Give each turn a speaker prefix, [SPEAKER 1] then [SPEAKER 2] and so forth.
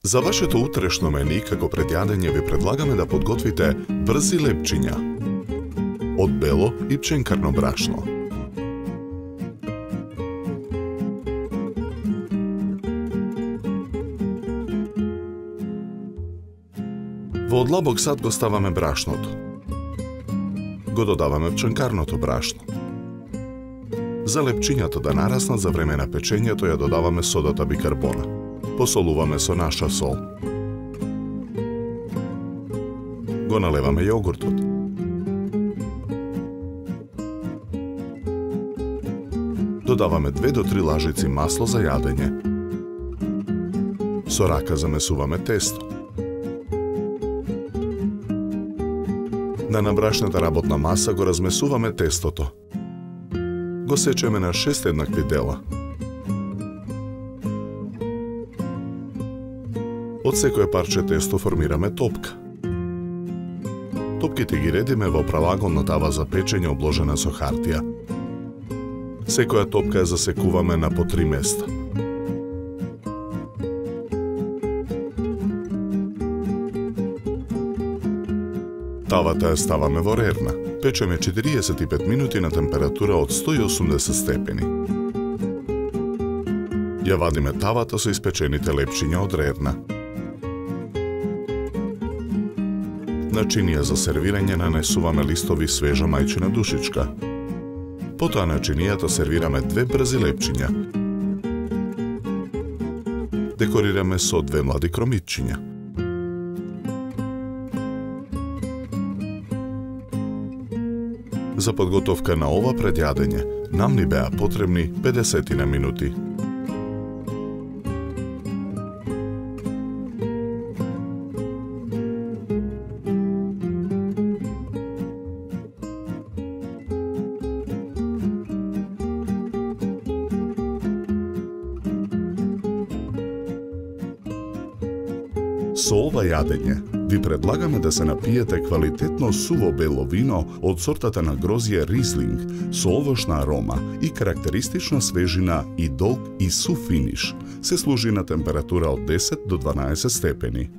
[SPEAKER 1] За вашето утрешно мени, како предјадење, ви предлагаме да подготвите брзи лепчиња од бело и пченкарно брашно. Во одлабок сад го ставаме брашното. Го додаваме пченкарното брашно. За лепчињата да нараснат за време на печењето ја додаваме содата бикарбона. Посолуваме со наша сол. Го налеваме јогуртот. Додаваме 2 до 3 лажици масло за јадење. Со рака замесуваме тесто. На набрашната работна маса го размесуваме тестото. Го сечеме на 6 еднакви дела. Од секое парче тесто формираме топка. Топките ги редиме во правоаголна тава за печење обложена со хартија. Секоја топка ја засекуваме на по 3 места. Тавата ја ставаме во рерна. Печеме 45 минути на температура од 180 степени. Ја вадиме тавата со испечените лепчиња од рерна. На чинија за сервирање нанесуваме листови свежа мајчина душичка. Потоа на чинијата сервираме 2 брзи лепчиња. Декорираме со 2 млади кромитчиња. За подготовка на ова предјадење нам ни беа потребни 50 минути. Со ова јадење ви предлагаме да се напиете квалитетно суво бело вино од сортата на грозје Рислинг со овошна арома и карактеристична свежина и долг и сув финиш. Се служи на температура од 10 до 12 степени.